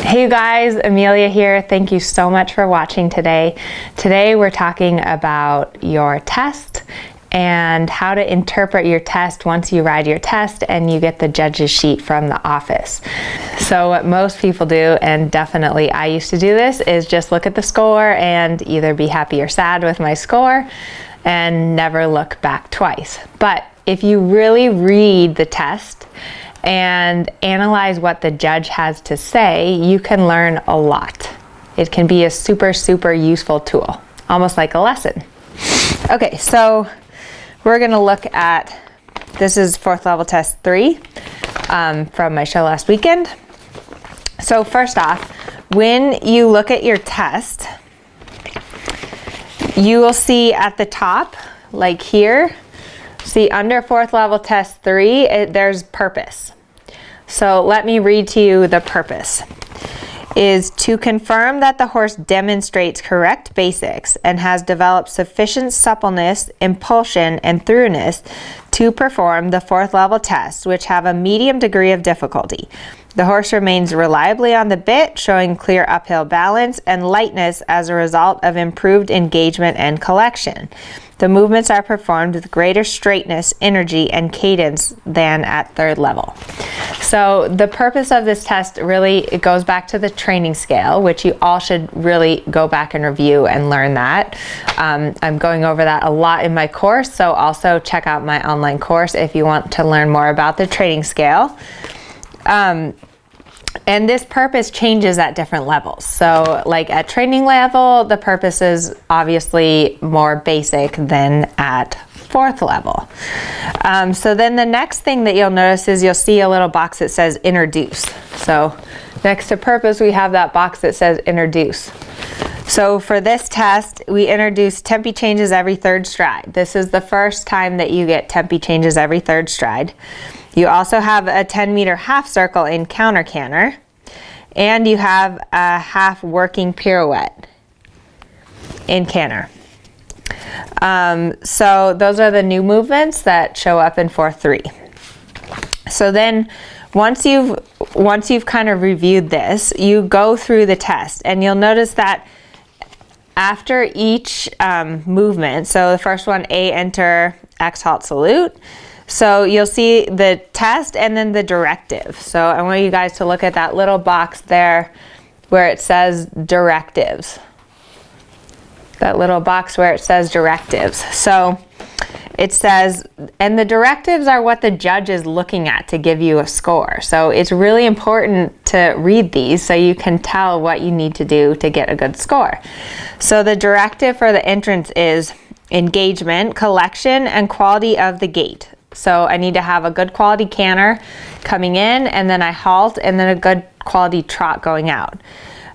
Hey you guys, Amelia here. Thank you so much for watching today. Today we're talking about your test and how to interpret your test once you ride your test and you get the judge's sheet from the office. So what most people do, and definitely I used to do this, is just look at the score and either be happy or sad with my score and never look back twice. But if you really read the test and analyze what the judge has to say, you can learn a lot. It can be a super useful tool, almost like a lesson. Okay, so we're gonna look at, this is 4th level test 3 from my show last weekend. So first off, when you look at your test, you will see at the top, like here, see under 4th level test 3, there's purpose. So let me read to you the purpose. Is to confirm that the horse demonstrates correct basics and has developed sufficient suppleness, impulsion, and thoroughness to perform the 4th level tests, which have a medium degree of difficulty. The horse remains reliably on the bit, showing clear uphill balance and lightness as a result of improved engagement and collection. The movements are performed with greater straightness, energy, and cadence than at 3rd level. So the purpose of this test really, it goes back to the training scale, which you all should really go back and review and learn that. I'm going over that a lot in my course, so also check out my online course if you want to learn more about the training scale. And this purpose changes at different levels. So like at training level, the purpose is obviously more basic than at 4th level. So then the next thing that you'll notice is you'll see a little box that says introduce. So next to purpose, we have that box that says introduce. So for this test, we introduce tempi changes every 3rd stride. This is the first time that you get tempi changes every 3rd stride. You also have a 10-meter half circle in counter canter, and you have a half working pirouette in canter. So those are the new movements that show up in 4-3. So then once you've kind of reviewed this, you go through the test, and you'll notice that after each movement, so the first one, A, enter, X, halt, salute. So you'll see the test and then the directive. So I want you guys to look at that little box there where it says directives. That little box where it says directives. So it says, and the directives are what the judge is looking at to give you a score. So it's really important to read these so you can tell what you need to do to get a good score. So the directive for the entrance is engagement, collection, and quality of the gait. So I need to have a good quality canter coming in, and then I halt, and then a good quality trot going out.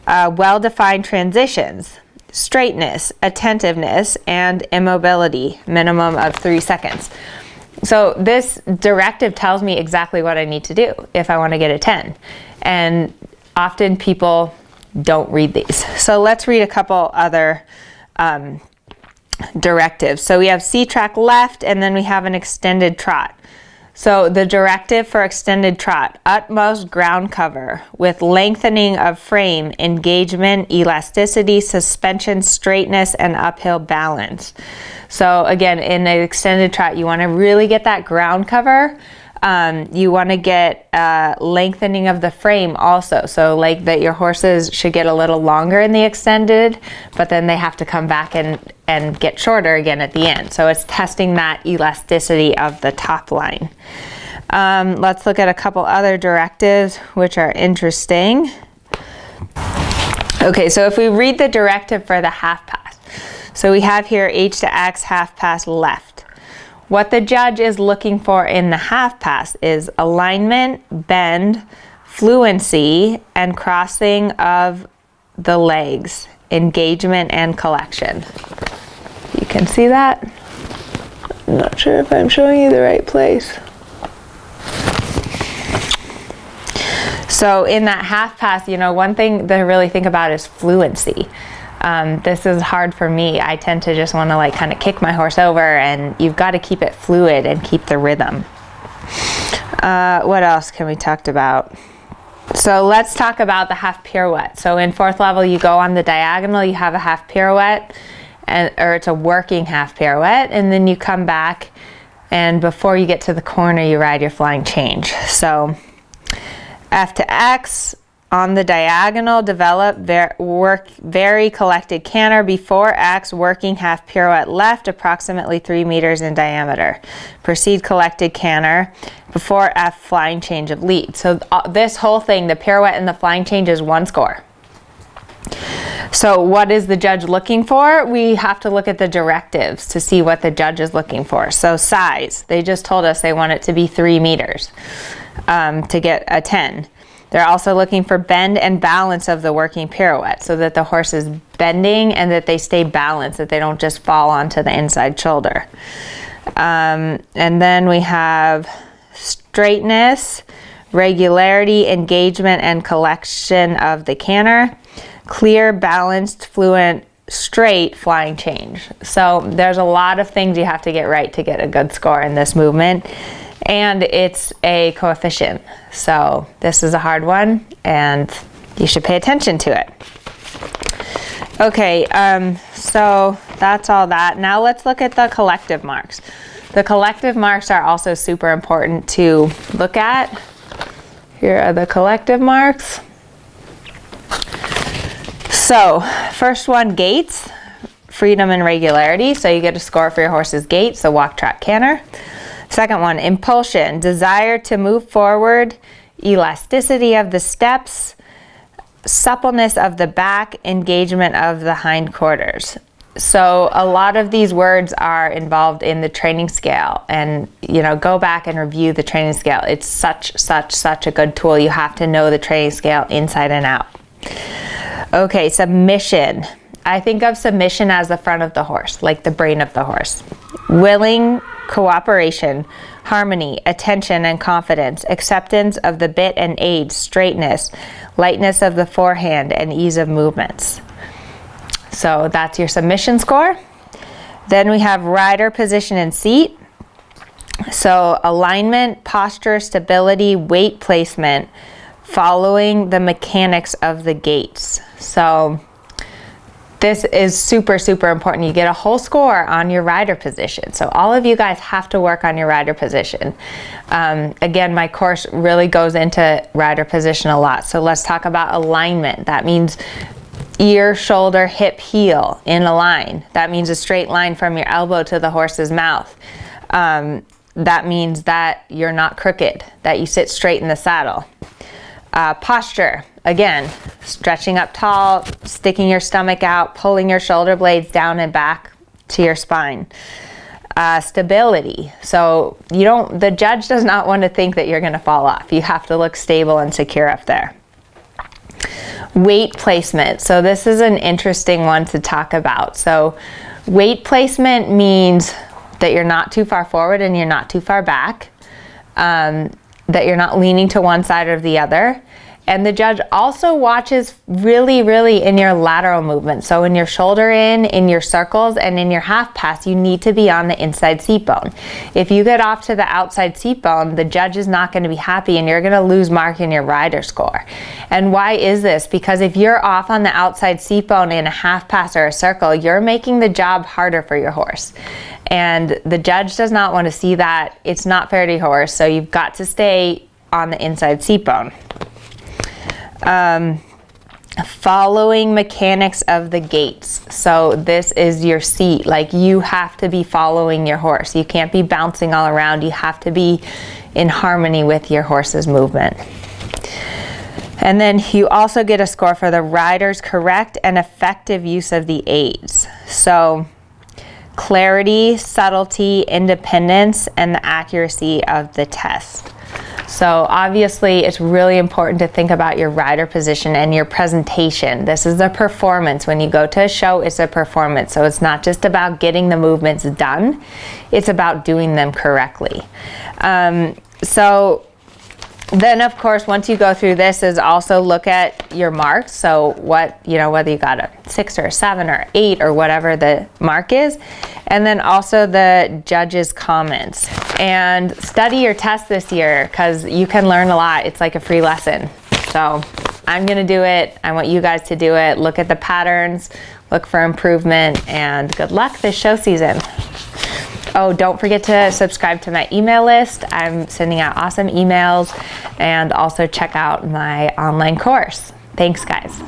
Well-defined transitions, straightness, attentiveness, and immobility, minimum of 3 seconds. So this directive tells me exactly what I need to do if I want to get a 10. And often people don't read these. So let's read a couple other directives. So we have C-track left, and then we have an extended trot. So the directive for extended trot, utmost ground cover with lengthening of frame, engagement, elasticity, suspension, straightness, and uphill balance. So again, in an extended trot, you want to really get that ground cover. You want to get lengthening of the frame also. So like that your horses should get a little longer in the extended, but then they have to come back and get shorter again at the end. So it's testing that elasticity of the top line. Let's look at a couple other directives which are interesting. Okay, so if we read the directive for the half pass. So we have here H to X, half pass left. What the judge is looking for in the half pass is alignment, bend, fluency, and crossing of the legs, engagement, and collection. You can see that? I'm not sure if I'm showing you the right place. So in that half pass, you know, one thing to really think about is fluency. This is hard for me. I tend to just want to like kind of kick my horse over, and you've got to keep it fluid and keep the rhythm. What else can we talk about? So let's talk about the half pirouette. So in fourth level, you go on the diagonal, you have a half pirouette, or it's a working half pirouette, and then you come back, and before you get to the corner, you ride your flying change. So F to X, on the diagonal, develop very collected canter. Before X, working half pirouette left, approximately 3 meters in diameter. Proceed collected canter. Before F, flying change of lead. So this whole thing, the pirouette and the flying change, is 1 score. So what is the judge looking for? We have to look at the directives to see what the judge is looking for. So size, they just told us they want it to be 3 meters to get a 10. They're also looking for bend and balance of the working pirouette, so that the horse is bending and that they stay balanced, that they don't just fall onto the inside shoulder. And then we have straightness, regularity, engagement, and collection of the canter. Clear, balanced, fluent, straight flying change. So there's a lot of things you have to get right to get a good score in this movement. And it's a coefficient. So this is a hard one, and you should pay attention to it. Okay, so that's all that. Now let's look at the collective marks. The collective marks are also super important to look at. Here are the collective marks. So first one, gaits, freedom and regularity. So you get a score for your horse's gait, so walk, trot, canter. Second one, impulsion, desire to move forward, elasticity of the steps, suppleness of the back, engagement of the hindquarters. So a lot of these words are involved in the training scale, and go back and review the training scale. It's such a good tool. You have to know the training scale inside and out. Okay, submission. I think of submission as the front of the horse, like the brain of the horse. Willing, cooperation, harmony, attention and confidence, acceptance of the bit and aid, straightness, lightness of the forehand, and ease of movements. So that's your submission score. Then we have rider position and seat. So alignment, posture, stability, weight placement, following the mechanics of the gaits. So this is super important. You get a whole score on your rider position. So all of you guys have to work on your rider position. Again, my course really goes into rider position a lot. So let's talk about alignment. That means ear, shoulder, hip, heel in a line. That means a straight line from your elbow to the horse's mouth. That means that you're not crooked, that you sit straight in the saddle. Posture, again, stretching up tall, sticking your stomach out, pulling your shoulder blades down and back to your spine. Stability, so the judge does not want to think that you're going to fall off. You have to look stable and secure up there. Weight placement, so this is an interesting one to talk about. So weight placement means that you're not too far forward and you're not too far back. That you're not leaning to one side or the other. And the judge also watches really in your lateral movement. So in your shoulder in your circles, and in your half pass, you need to be on the inside seat bone. If you get off to the outside seat bone, the judge is not going to be happy, and you're going to lose mark in your rider score. And why is this? Because if you're off on the outside seat bone in a half pass or a circle, you're making the job harder for your horse. And the judge does not want to see that. It's not fair to your horse, so you've got to stay on the inside seat bone. Following mechanics of the gaits. So this is your seat. Like, you have to be following your horse. You can't be bouncing all around. You have to be in harmony with your horse's movement. And then you also get a score for the rider's correct and effective use of the aids. So clarity, subtlety, independence, and the accuracy of the test. So obviously it's really important to think about your rider position and your presentation. This is a performance. When you go to a show, it's a performance. So it's not just about getting the movements done, it's about doing them correctly. So then, of course, once you go through this, is also look at your marks. So what, whether you got a 6 or a 7 or 8 or whatever the mark is. And then also the judges' comments. And study your test this year, because you can learn a lot. It's like a free lesson. So I'm gonna do it. I want you guys to do it. Look at the patterns, look for improvement, and good luck this show season. Oh, don't forget to subscribe to my email list. I'm sending out awesome emails, and also check out my online course. Thanks, guys.